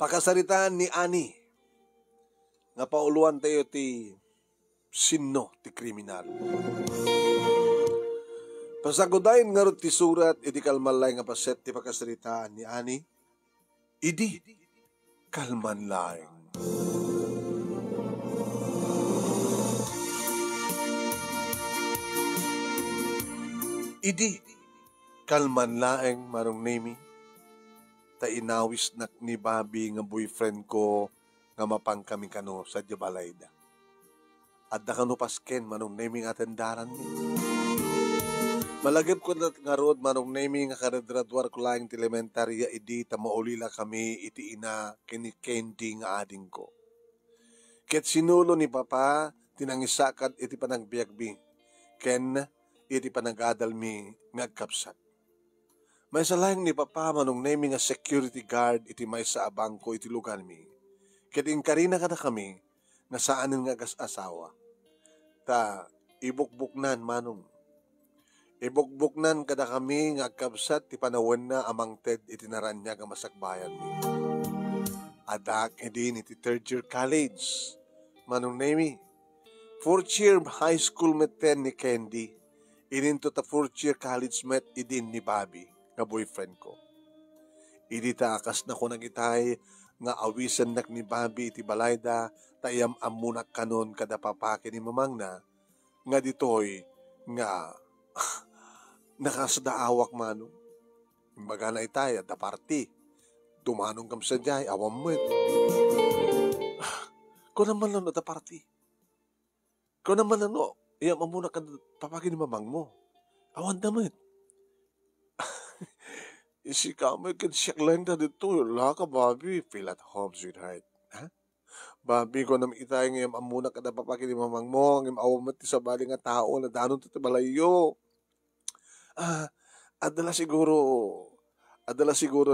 Pakasaritaan ni Ani, nga pauluan tayo ti sinno ti kriminal. Pasagudayin nga ron ti surat, iti kalmalay nga paset ti pakasaritaan ni Ani, idi kalmanlay. Idi kalmanlaeng marong name ta inawis nak ni Bobby nga boyfriend ko nga mapang kami kano sa Jabalayda. At da kano pasken manong naming atendaran ni. Malagip ko na nga road manong naming nga karadradwar ko lang elementarya idi ta maulila kami iti ina kini Candy nga ading ko. Ket sinulo ni Papa tinangisakad iti panagbiagbi ken iti panagadal mi ngagkapsat. May salayang ni Papa manong naming nga security guard iti may sa abangko iti lugar mi. Ket inkarina kada kami nga saanin nga asawa. Ta ibukbuknan manong. Ibukbuknan kada kami nga agkabsat ti panawen na amang Ted iti naranya nga masakbayan mi. Adak edin iti third year college. Manong nami. Fourth year high school meten ni Candy. Ininto ta fourth year college met idin ni Bobby nga boyfriend ko. Idi ta akas na ko nagitay nga awisan nak ni Bobby iti Balayda tayam amunak kanon kada papake ni mamang na nga ditoy nga nakasdaawak manong. Imbaga na itay da party. Tumanong kam sa jay awam mo ito. Ko naman lang da party. Ko naman lang iyam amunak kada papake ni mamang mo. Awan damit. Isi kami kan siyak lang na dito. Wala ka, Bobby. Feel at home, sweetheart. Ha? Bobby, ko naman itay ngayam amuna ka na papakini mamang mo. Ngayam awamat ti sa bali nga tao na danon ti balayo. Adala siguro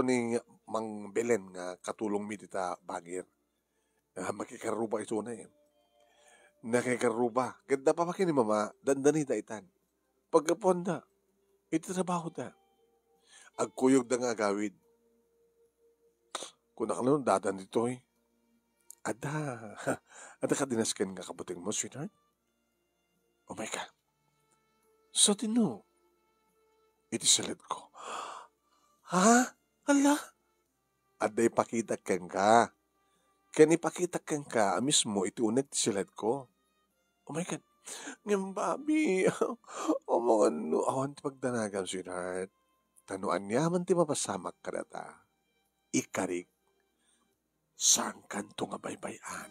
ni Mang Belen nga katulong mi tita bagir. Makikaruba ito na yan. Nakikaruba. Ganda papakini mama, dandani da itan. Pagkapon da, ito trabaho da. Agkuyog da nga agawid. Kung nakalunod, dadan dito eh. Ada ka dinasken nga kabuting mo, sweetheart? Oh my God. So, tino. Iti salad ko. Ha? Hala? Ada ipakita ken ka. Ken ipakita ken ka, mismo iti unag ti salad ko. Oh my God. Ngam, Bobby. Mga ano, awan ti pagdanagan, sweetheart. Tanuan niya man ti mapasamak ka data. Ikarig. Saan kanto nga baybayan?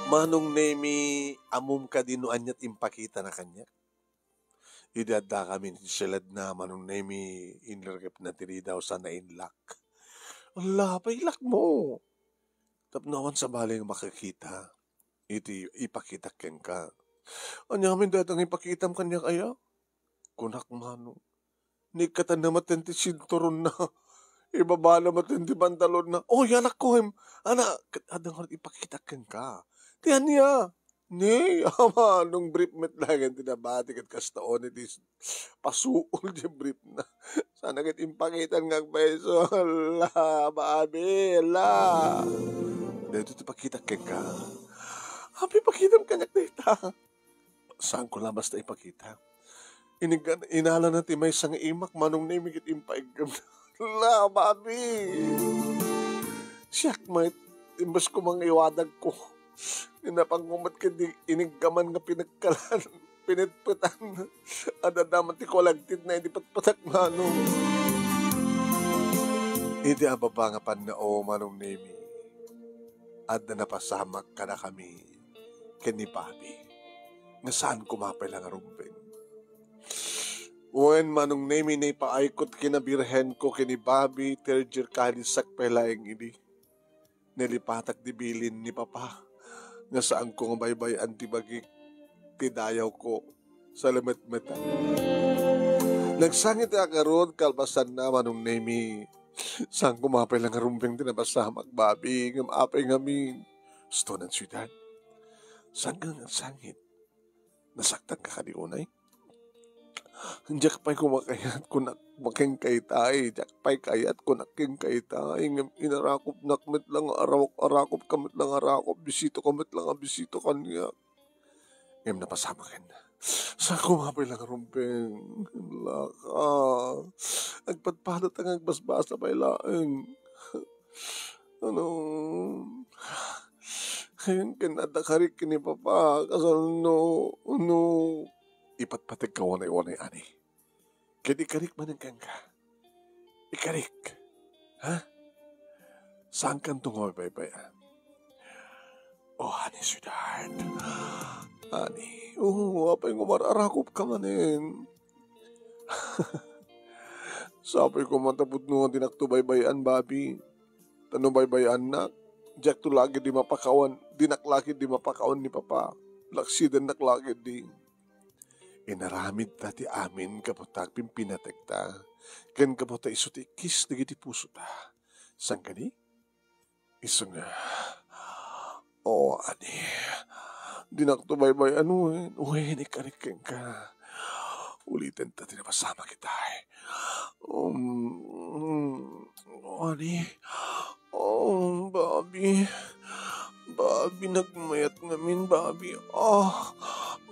Manong nemi amum ka dinuan niya't impakita na kanya. Idada kami ni silad na manong nemi inlargap na tiri daw sana inlak. Allah, pailak mo. Tapnawan sa baling makakita. Iti ipakita ken ka. Anya amin datang ipakitam kanya kaya? Kunak manong. Ni katan na matenti sinturon na. Ibaba na matenti pantalon na. Oh, yanak ko him. Ana, adang ipakita ken ka. Tiyan niya. Ni, ama, nung brief met lang, tinabati kat kastaon, itis pasuol di brief na. Sana kat impakitan ng beso. Ala, Bobby, ala. Dito ipakita ka. Happy pakitam kanyak dita. Saan ko lang basta ipakita? Inala na timay sang imak, manong namigit impaigam. Ala, Bobby. Siyak, mate. Imbas ko mga iwadag ko. Inapangumat ka di iniggaman nga pinagkalan, pinitputan, adadaman ti kolagtid na hindi patpatak manong. Hindi ababa nga panao manong nemi, adda napasamak ka na kami, kani Bobby, nga saan kumapay lang arumpin. When manong nemi na ipaikot kinabirhen ko kini Bobby, third year college sakpelaing ini, nilipatak di bilin ni Papa, nga saan ko nga baybay antibagik tidayaw ko sa lamet-metan. Nagsangit akaroon kalpasan na manong nemi Saan kumapay lang rumpeng tinabasamak, babi, ngam apay ngamin. Gusto ng siyudad. Saan ka ng sangit? Nasaktan ka kaniunay? Diyak pa'y kumakayat kunak making kaytay. Diyak pa'y kayat kunak king kaytay. Ngam inarakop nakmet lang arakop kamit lang arakop. Bisito kamit lang bisito kanya. Ngam napasama ka na. Saan kumapay lang rumpeng? Laka. Agpatpalat ang agbasbasa pa'y laeng. Ano? Ngayon kinadakarik ni Papa. Kasano? Ano? Ipatpatig ka wanay-wanay, ani. Kaya ikarik man ang kangka. Ikarik. Ha? Saan kang tungoy, baybayan? Oh, ani, sweetheart. Ani. Oh, apay ngumararakop ka manin. Sapay ko matapot nung dinaktubaybayan, babi. Tanong baybayan na. Diyak to lagi di mapakawan. Dinaklakid di mapakawan ni Papa. Laksidan naklakid di. Inaramid ta ti amin kaputak pimpinatek ta. Kan kaputa iso ti kis dagiti puso ta. Sang kani? Iso nga. O ani. Dinakto baybay ano. Uy, nikarikin ka. Ulitin ta tinapasama kita. Ani. Babi. Babi, nagmayat ngamin, babi.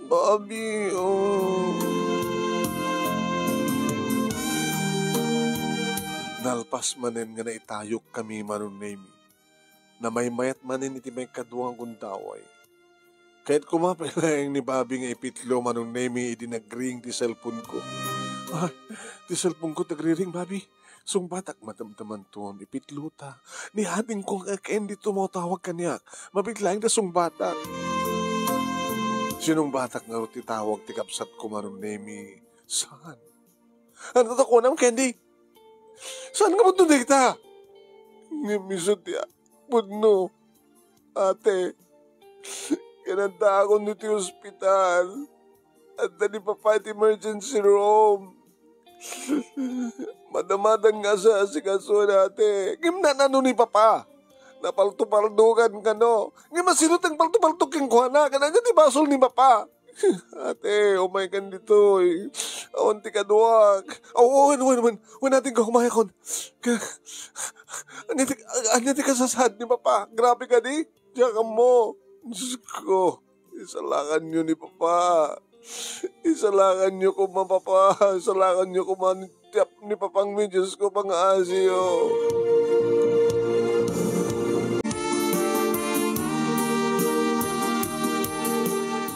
Babi, Nalpas manen nga naitayok kami manunemi. Na may mayat manen iti may kaduang gundaway. Kahit kumapay lang ni babi nga ipitlo manunemi iti nagring ti cellphone ko. Ay, ti cellphone ko tagriring, babi. Sungbatak matamtaman ton, ipitlo ta. Ni ating kong akain dito mo tawag kanyak. Mabiglaing na sungbatak. Sinong batak nga ro titawag ti kapsat ko manunemi? Saan? Ano ta ko nam, Candy? Saan ka mo tunay ta? Ngimisot ya. Pudno. Ate. Kinanta ako nito yung ospital. At dali pa pa emergency room. Madamadang nga sa asikaso nate. Gimnanano ni Papa. Napaltupaldugan ka no. Gimasinot ang paltupaltuk yung kuhana. Kananya ti basol ni Papa. Ate, umay kan dito eh. Awan ti kaduwag. Wan natin ka humayakon. Anya ti kasasad ni Papa. Grabe ka di. Diyan ka mo. Diyos ko. Isalakan nyo ni Papa. Isalakan nyo ko Papa. Isalakan nyo ko manitap ni Papang mi. Diyos ko pang asyo.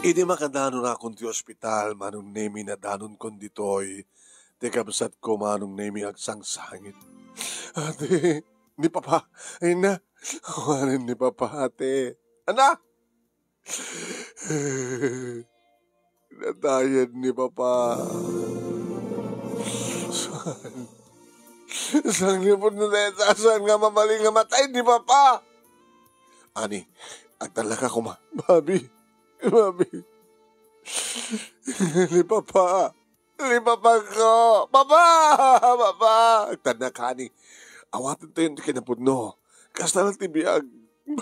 Idi makadanon akong ti ospital, manong nemi na danon kon ditoy. Ti kapsat ko manong nemi agsangsangit. Ate, ni Papa, ay na. Kawanin ni Papa, ate. Ana? Natayan ni Papa. Saan niyo po naleta? Saan nga mamaling nga matay ni Papa? Ani, agtalaga ko Babi. Ni Papa. Ni Papa ko. Papa! Agtanda ka ni. Awatin tayo yung kinapudno. Kasta lang tibiyag.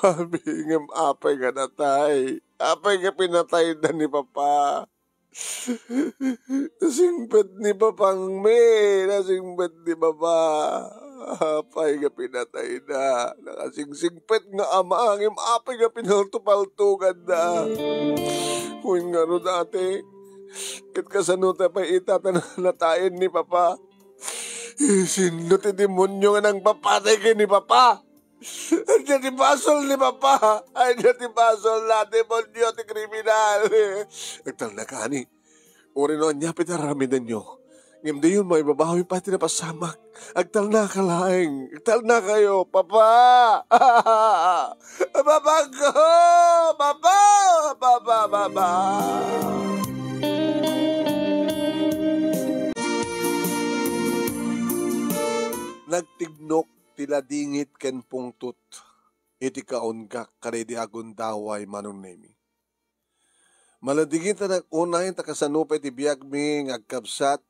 Babi, ngam apay nga natay. Apay nga pinatay na ni Papa. Nasingpet ni Papang me. Nasingpet ni Papa. Apay nga pinatay na. Nakasingsingpet nga ama. Ngam apay nga pinaltupaltugan na. Kung nga ro dati. Kat kasanuta pa itatanatayin ni Papa. Sino ti demonyo nga nang papatay kay ni Papa? Andiyan ti basol ni Papa. Andiyan ti basol na demonyo ti kriminal. Agtal na ka ni. Uri no anya pitaramidan nyo. Ngam di yun may babawi pa tinapasamak. Agtal na ka laing. Agtal na kayo. Papa! Papa ko! Papa! Papa! Nagtignok tila dingit ken pungtut. Iti kaon ka karedi agon daway manunemi. Maladigin ta nag-unahin ta kasanupay ti biyag mi ngagkabsat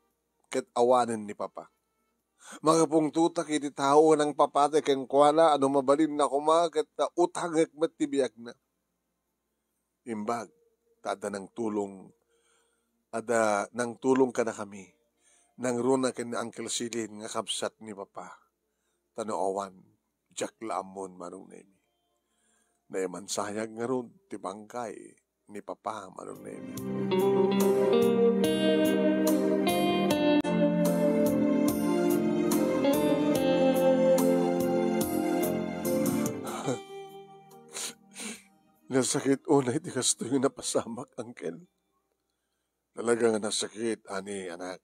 ket awanen ni Papa. Mga pungtutak iti tao ng papate ken kuana ano mabalin na kumagat na utang ekmet tibiyag na. Imbag, tada ng tulong, ada ng tulong ka na kami. Nang runa ken Uncle Silin nga kapsat ni Papa. Tanoowan, jak laamon manong nemi. Naiman sayag nga ron, tibangkay ni Papa manong nemi. Nasakit unay di kasto yung napasamak, Uncle. Talagang nasakit, ani, anak.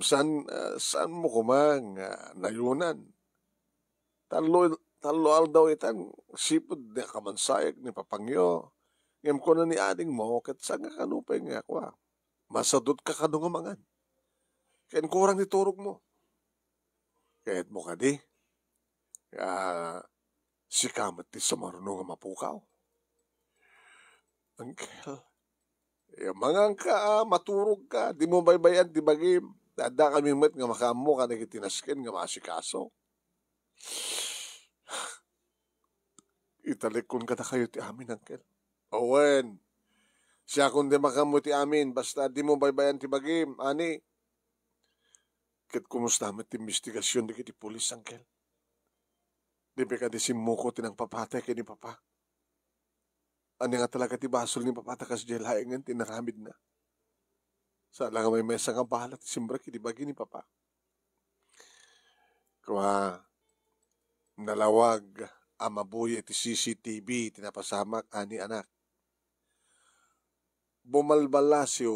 Saan mo kumang nayunan? Talo daw itan, sipod na kamansayag ni Papangyo. Ngem ko na ni ading mo, kat saan nga kanupay nga ako. Masadot ka kanungamangan. Kain kurang iturog mo. Kahit mo ka di. Si kamat ti sa marunong nga mapukaw. Uncle, mga ka, maturog ka, di mo baybayan, di bagim. Dada kami met nga makamo ka nagitinaskin nga masikaso. Italikon ka na kayo ti amin, Uncle. Owen, siya kung di makamo ti amin, basta di mo baybayan ti bagim, ani. Kat kumusta met ti investigasyon di kiti pulis, Uncle. Di ba ka di simuko tinang papatay kay ni Papa. Ano nga talaga ti basol ni Papa takas jay laing nga tinaramid na. Sa lang may mesa nga bahala ti simbra kiti bagi ni Papa. Kaya nalawag amabuya ti CCTV tinapasamak ani anak. Bumalbalasiw,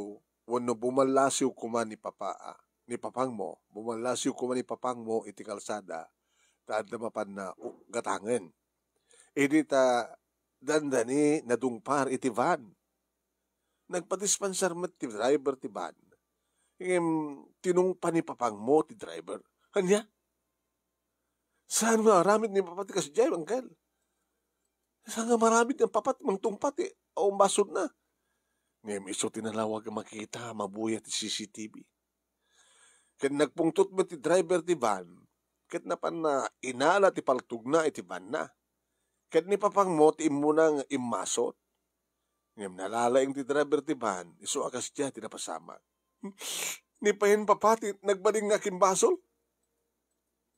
wano bumalasiw kuma ni Papa, ni Papang mo, bumalasiw kuma ni Papang mo iti kalsada, taad na mapan na gatangen. Idi ta dandani nadungpar iti van. Nagpadispensar met ti driver ti van. Tinungpa ni Papang mo ti driver. Kanya? Saan nga maramit ni Papa ti kasjay, Uncle? Saan nga maramit ng papat mang tungpat o basod na? Ngayon iso tinalawag ang makita mabuya ti CCTV. Ken nagpungtot mo ti driver ti van, ket napan na inala ti paltug na iti van na. Ket ni Papang mo ti imunang imasot. Ngayon nalalaing ti driver ti van, iso akas diya ti napasama. Ni pahin papati, nagbaling nga kimbasol.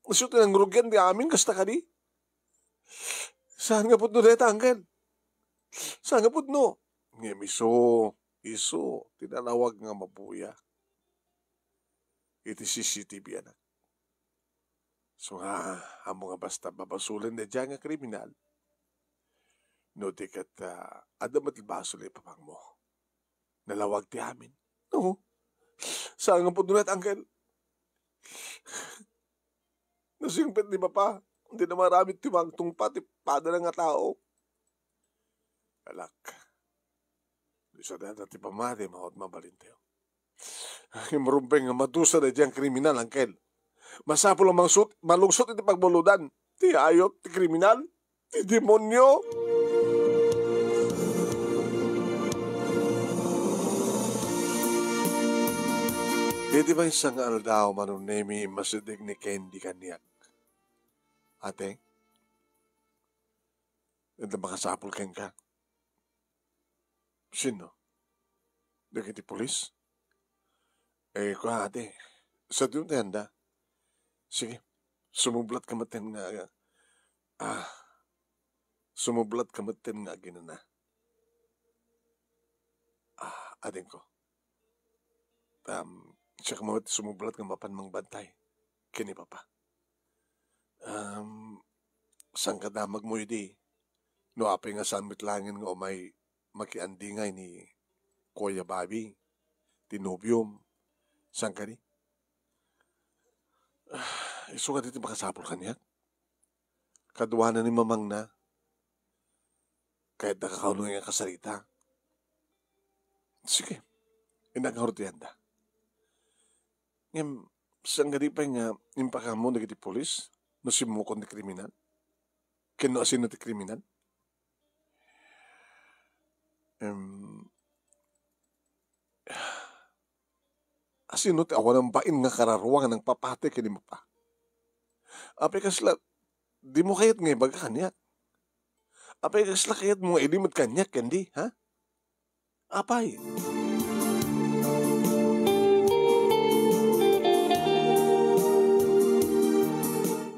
Iso tinangrugyan di amin, kasta ka di. Saan nga put no deta, Uncle? Saan nga put no? Ngayon iso, tinalawag nga mabuya. Iti CCTV anak. So nga, amo nga basta babasulan na dyan nga kriminal. No, di kat adamat ibasol ay Papang mo. Nalawag ti amin. No, saan nga po dunat, Uncle? Nasingpit ni Papa, hindi na maramit timang tungpat, ipada na nga tao. Alak, di sa data ti pamari, mahot mabalin tayo. Imarumpeng nga madusa na diyang kriminal, Uncle. Masapol ang malungsot iti pagbuludan. Ti ayot, ti kriminal, ti demonyo. Di ba isang aldaw manunemi masidig ni Candy kanyak? Ate, hindi makasapol ken ka. Sino? Dagiti pulis? Ko ate, sa doon tanda. Sige, sumublat ka matin nga. Sumublat ka matin nga ginana. Ading ko. Siya kamawat sumublat nga mapan mang bantay. Kini Papa. Sang kadamag mo ydi. No apay nga samit langin nga umay makiandingay ni Kuya Bobby. Tinubium. Sang ka di? Iso nga dito makasapol kanyak. Kaduwanan ni Mamang na. Kahit nakakaulong nga kasarita. Sige. Inaghortianda. Ngayon, saan nga di pa nga impaka mo nagiti polis? No simukon ni kriminal? Kino asin na ti kriminal? Asino ti awan ang bain nga kararuang ng papate kini mo pa. Apay kasla, di mo kayat nga ibaga kanyak. Apay kasla kayat mo ilimod kanyak, hindi, ha? Apay.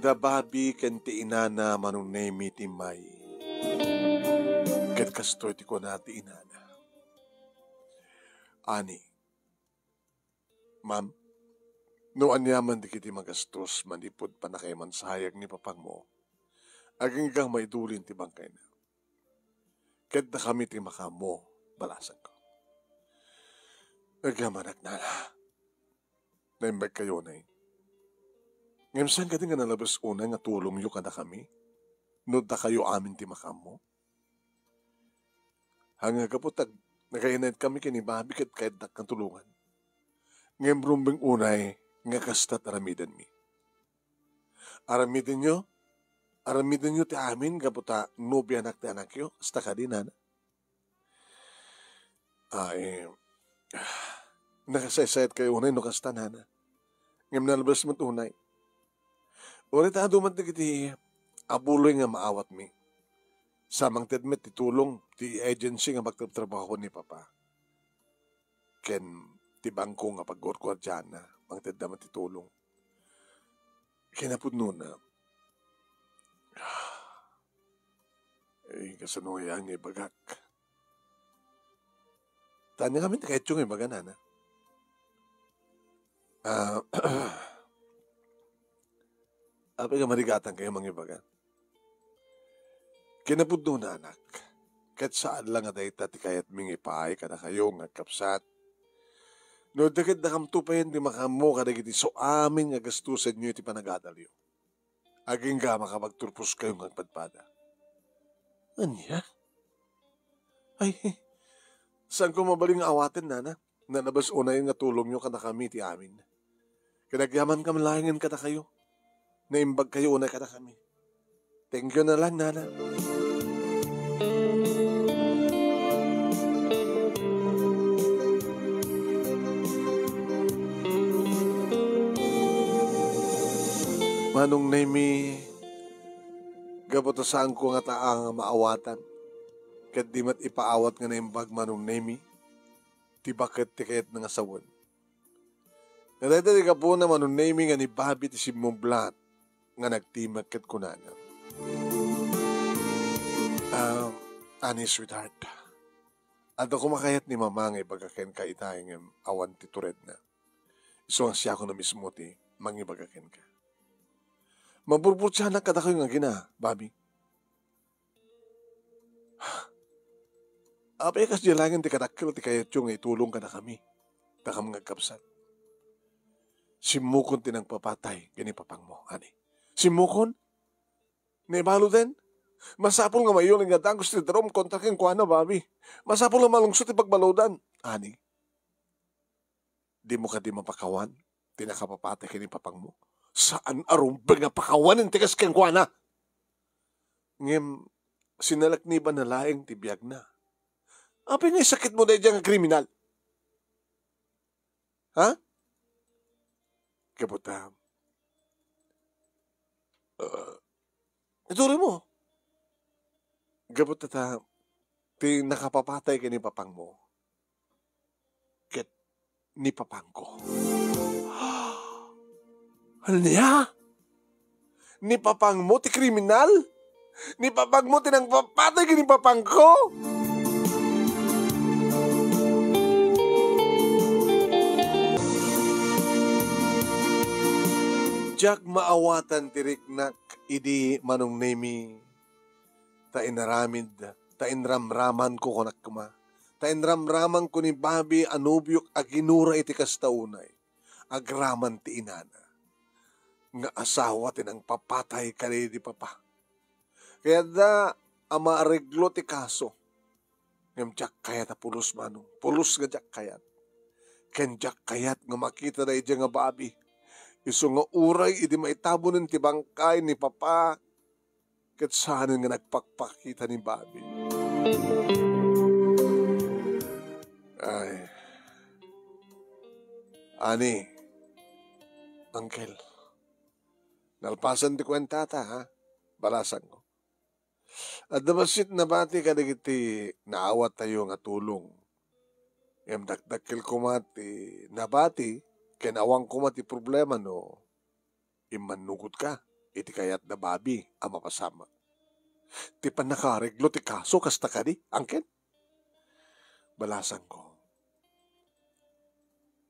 Da babi ken ti inana manunemi ti may. Ket kastoy ti ko na ti inana. Ani, ma'am, no anyaman di kiti magastos manipod pa na kay mansayag ni papang mo. Aging kang maidulin ti bangkay na. Ket na kami ti makamo, balasan ko. Nagamanak na na. Naimbag kayo na eh. Ngayon saan ka din nga nalabas una nga tulong yu kada kami? No da kayo amin ti makamo? Hanga kaputag, nakainad kami kinibabi kat kahit dakang tulungan. Ngayon brumbing unay, nga kastat aramidan mi. Aramidan nyo ti amin kaputa nobya anak ti anak yo, hasta ka din na. Nakasaysayat kayo unay no kasta na. Ngayon nalabas mo tunay. Ulit dumat na kiti abuloy nga maawat mi. Samang tedmet ti tulong ti agency nga magtatrabaho ni Papa. Ken ti bangko nga pag-gorgwardyan na ang teddaman ti tulong. Kinapod nun na kasanuya nga ibagak. Tanya kami ti kahit yung ibaga na. Apay ka marigatan kayo mga ibaga. Kinapudno na anak, kat saan lang nga dahita ti kayat ming ipaay kada kayo nga kapsat. No dagad na kamtupayan di makamo kada giti so amin nga gastusan nyo iti panagadalyo. Aging ga makapagturpos kayo nga padpada. Anya? Ay, saan ko mabaling awatin nana? Nanabas unay nga tulong nyo kada kami ti amin. Kinagyaman kam lahingin kada kayo. Naimbag kayo unay kada kami. Thank you na lang, nana. Manong Nemi, gabotasaan ko nga taang maawatan. Kat di mat ipaawat nga naimbag Manong Nemi, ti bakit ti kayat nga sawon. Nadadali ka po na Manong Nemi nga ni Bobby ti simublat nga nagtimat kat kunana. Ani, sweetheart. Ato kumakayat ni mama nga ibagaken ka itayang awan ti tured na. So ang siya ko na mismo ti mangibagaken ka. Maburbutsa na kada kayo nga gina, Bobby. Apay kas dilangin ti kadakil ti kayat yung itulong ka na kami. Takam nga kapsat. Simukon ti nang papatay, gani papang mo, ani. Simukon? Naibalo din? Masapol nga mayon nga dangos ti drum kontra ken kuana, Bobby. Masapol nga malungsot ti pagbalodan. Ani, di mo ka di mapakawan, tinakapapatay kini papang mo. Saan arumbag nga pakawanin tikas ken kuana? Ngem, sinalakni ba na laeng ti biyag na? Apay nga sakit mo na dyan nga kriminal? Ha? Kabuta, ituri mo. Gabot na ta, ti nakapapatay ka ni papang mo. Ket ni papang ko. Ano niya? Ni papang mo ti kriminal? Ni papang mo ti nang papatay ka ni papang ko? Jak maawatan ti riknak idi Manong Nemi. Ta inramraman ko kunak kuma. Ta inramraman ko ni Bobby anubyok aginura iti kastaunay. Agraman ti inana. Nga asawa tinang papatay kani di papa. Kaya da ama areglo ti kaso. Ngam jak kayat a pulos manong. Pulos nga jak kayat. Ken jak kayat nga makita na ija nga Bobby. Iso nga uray idi maitabunan ti bangkay ni papa. Ket saan nga nagpakpakita ni Bobby. Ay. Ani, Uncle, nalpasan di kwenta ta, ha? Balasan ko. At nabasit na bati ka digiti naawat tayo nga tulong. Em dakdakil ko mati nabati, kenawang ko mati problema no, imanugod ka, iti kayat na babi ang mapasama. Ti pa nakareglo ti kaso kasta ka di, angken? Balasan ko.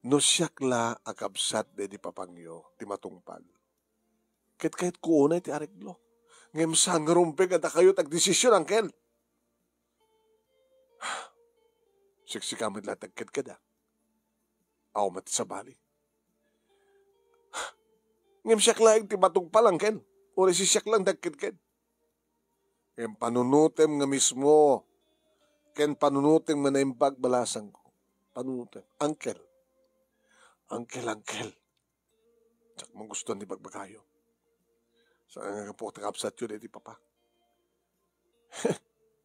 No siyakla akabsat de di papangyo, ti matungpal. Kahit ko unay ti areglo. Ngem sang rumpeg at kayo tagdesisyon, angkel. Siksikamit lang tagkid ka da. Aw mati sa bali. Ngem siyak lang ti matungpal, angkel. Uri si siyak lang tagkid-kid. Ngem panunutem nga mismo. Ken panunutem nga naimbag balasan ko. Panunutem. Angkel. Angkel. Tsak mong gusto ni bagbagayo. Saan nga po takapsat yun, di papa.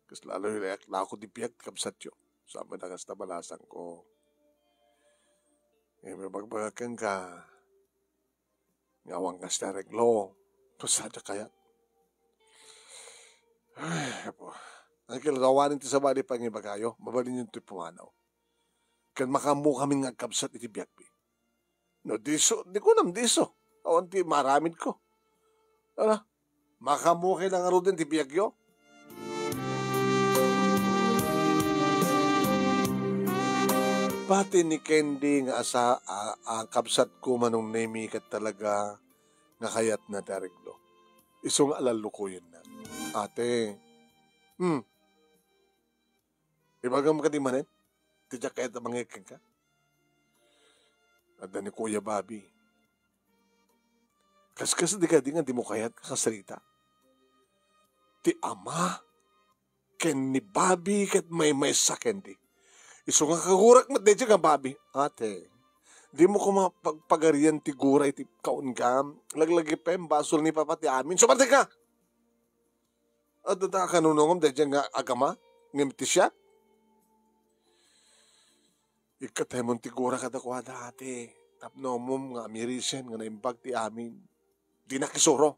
Kasi lalo hilayak na ako di piyak takapsat yun. Sama na kas na balasan ko. Eh, may bagbagakan ka. Ngawang kas na reglo. Pasadya kaya. Ay, po. Angkel, rawanin ti sa bali pa nga bagayo. Mabalin yung ti pumanaw. Kan makamu kami nga kapsat iti biyakpi. No, diso. Di ko nam diso. Awan ti maramid ko. Ala, makamuhi lang aro din ti biyagyo. Pati ni Candy nga ang kapsat ko manong nemi kat talaga nga kayat na tariglo. Isong alalo ko yun na. Ate, ibagam ka di manen? Tidyak kayat na mangikin ka? At ni Kuya Bobby. Kas di ka di nga di mo kayat kakasalita. Ti ama, ken ni Bobby kat may sa Candy. Iso nga kagurak mat di nga Bobby. Ate, di mo ko mapagpagarian ti guray ti kaungam. Laglagi pa yung basol ni Papa ti amin. Sumarte ka! At data kanunongom di nga agama. Ngimti siya. Ikatay mong ti gura kadakwa dati. Tapno mong nga mirisen nga naimbag ti amin. Di nakisuro.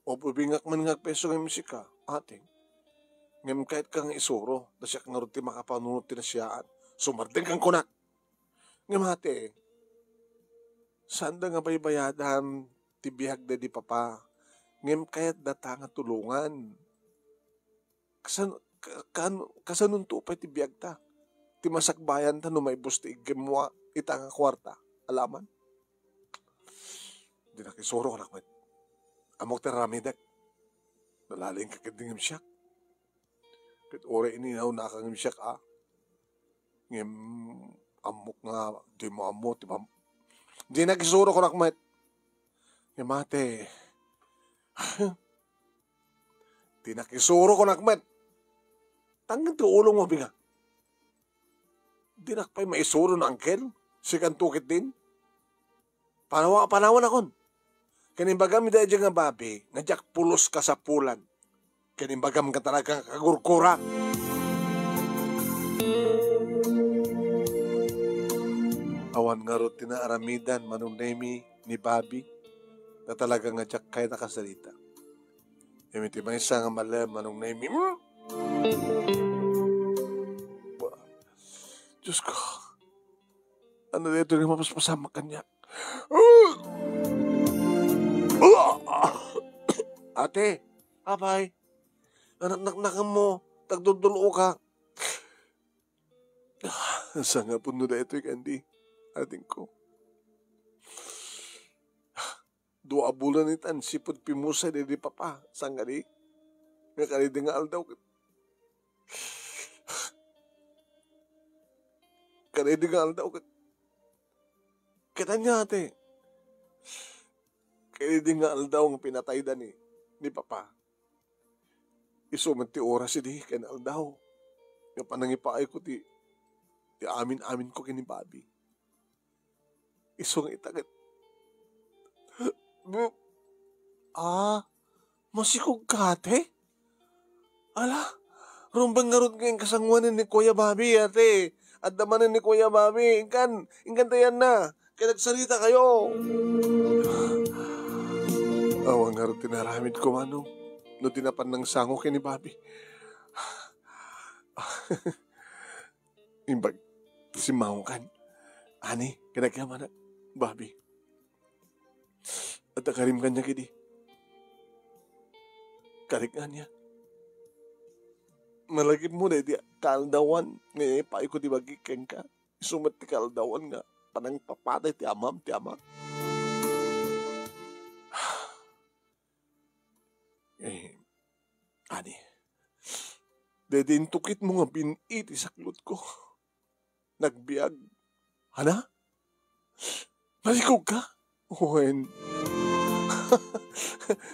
O bubingak man nga peso ng musika. Ate, ngem kahit kang isuro, da siya kang ruti makapanunod ti nasyaan. Sumardeng kang kunak. Ngem ate, saan da nga baybayadan ti bihag da di papa? Ngem kahit data nga tulungan. Kasanun tupay ti bihag ta. Ti masakbayan ta no may busti igimwa ita nga kwarta. Alaman? Di nakisuro ka nakmet. Amok teramidak. Nalaling kakadingim siyak. Kat ore ininaw na kang siyak Ngem amok nga. Di mo amok. Di nakisuro ko nakmet. Ngem ate. Di nakisuro ko nakmet. Tanggang ti ulong mo binga. Di nakpay maisuro na angkel. Sikan tukit din. Panawan akon. Kanimbagam ida nga babi, nadyak pulos ka sa pulan. Kanimbagam ka talaga kagurkura. Awan nga ro tinaaramidan manunemi ni Bobby na talaga nga jak kaya nakasalita. Imiti may isa nga malam manunemi. Diyos ko. Ano dito nga mapaspasama kanya? Ate, abay, anak-naknakan mo, tagdudulo ka. Sa nga puno na ito, Candy, ating ko. Dua bulan itan, sipot pimusay di papa, sang nga di. Nga kanidi nga aldaw. Kanidi nga aldaw. Kita niya, ate. Kanidi nga aldaw ang pinatay da ni papa. Isuman ti oras di kanal daw. Nga panangipaay ko ti amin ko kini Bobby. Isong itagat. Masikog kate? Ala, rumbang ngarot ngayong kasangwanan ni Kuya Bobby, ate. At damanin ni Kuya Bobby, ingkan tayan na. Kaya nagsalita kayo. Awang nga rin tinaramid ko, Manong. No tinapan ng sango kay ni Bobby. Imbag, si Maungkan. Ani, kinagyaman na, Bobby. At nakarim kanya kidi. Karikan niya. Malagip mo na, di kaldawan. Ngayon, paay ko di bagikeng ka. Isumat ti kaldawan nga. Panang papatay ti amam. Ani, dedintukit mo nga biniti saklot ko. Nagbiag. Hana? Malikog ka? Uwen.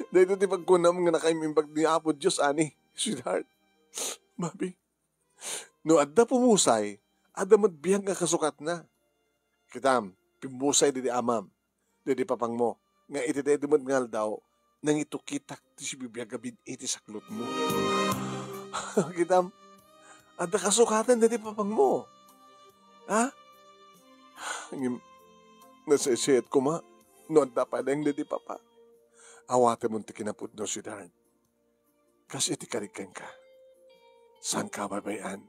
Dito ti pagkunam nga nakaimimbag ni Apo Diyos, ani. Sweetheart. Babi. No, adda pumusay, adda matbiyang nga kasukat na. Kitam, pimusay di amam. Di papang mo. Nga iti matngal daw, nang itukitak ti si bibiyag gabin iti saklot mo. Kitam, adda kasukatan di papang mo. Ha? Nasisiyat ko ma, no adda pa lang di papa. Awate mo ti kinaput no si Darn. Kasi iti karikan ka. Saan ka baybayan?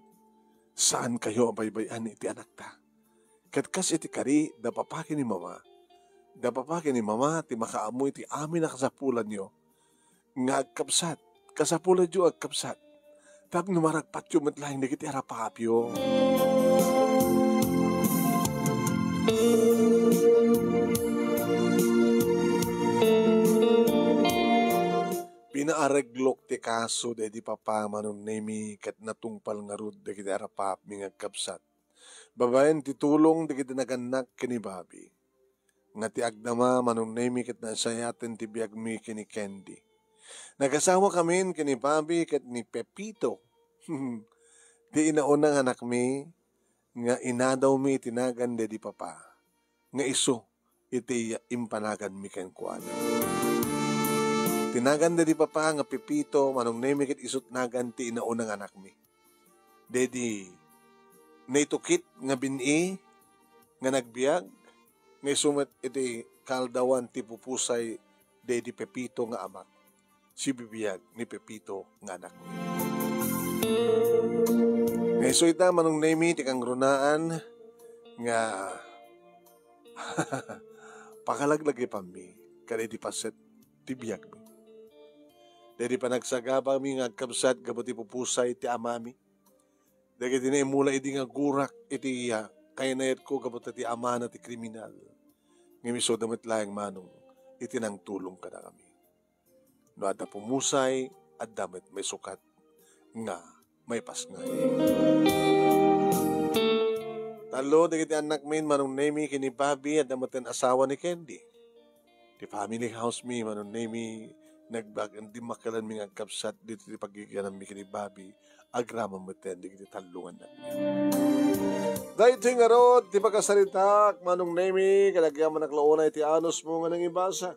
Saan kayo baybayan iti anak ta? Katkas iti kari, da papaki ni mama. Da papaki ni mama, ti makaamoy ti amin na kasapulan nyo. Nga agkapsat, kasapulan nyo agkapsat. Tap numaragpat yung matlaing na kiti harapapyo. Pinaareglok ti kaso de di papamanon nemi kat natungpal nga rud de kiti arapap mi ngagkapsat. Babayan ti tulong de kiti naganak kini Bobby. Nga ti agdama manong nemi kat nasayaten ti biag mi kini Candy. Nagasawa kami kini Bobby kat ni Pepito. Ti inaunang anak mi nga inadaw mi tinagan de di papa. Nga iso iti impanagan mi ken kuana. Tinagan di papa nga Pepito manong nemi ket isut nagan ti inaunang anak mi. Dedi naitukit nga bini nga nagbiag nga isumet iti kaldawan ti pupusay dedi Pepito nga amak. Si bibiyag ni Pepito nga anak mi. Nga iso ita manong nemi ti kang runaan nga pakalaglagi pa mi kani di paset ti biyag mi. Dari pa nagsagaba mi nga agkabsat gabuti pupusay ti amami. Dagi dinimula iti nga gurak iti kainayat ko gabuti ti ama na ti kriminal. Ngimiso damit layang manong iti nang tulong ka na kami. No ada pumusay at damit may sukat nga may pasngay. Talo dagi ti anak min manong nemi kini Bobby at damaten asawa ni Candy. Ti family house mi manong nemi nagbag di makalan mi agkapsat dito ti pagigyan mi kini Bobby agrama mo ten di kiti talungan na. Dahil ito nga rod, di pagkasalitak, manong nemi, kalagyan mo naklaunay ti anos mo nga nang ibasa.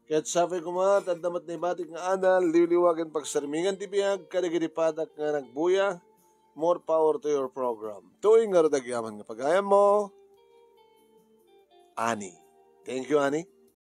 Kaya't sabi ko mga, tadamat na ibatik nga anal, liwliwagan pagsarmingan ti biyag, kaligiripadak nga nagbuya, more power to your program. Tuwing nga rod agyaman nga pagayam mo, Ani. Thank you, Ani.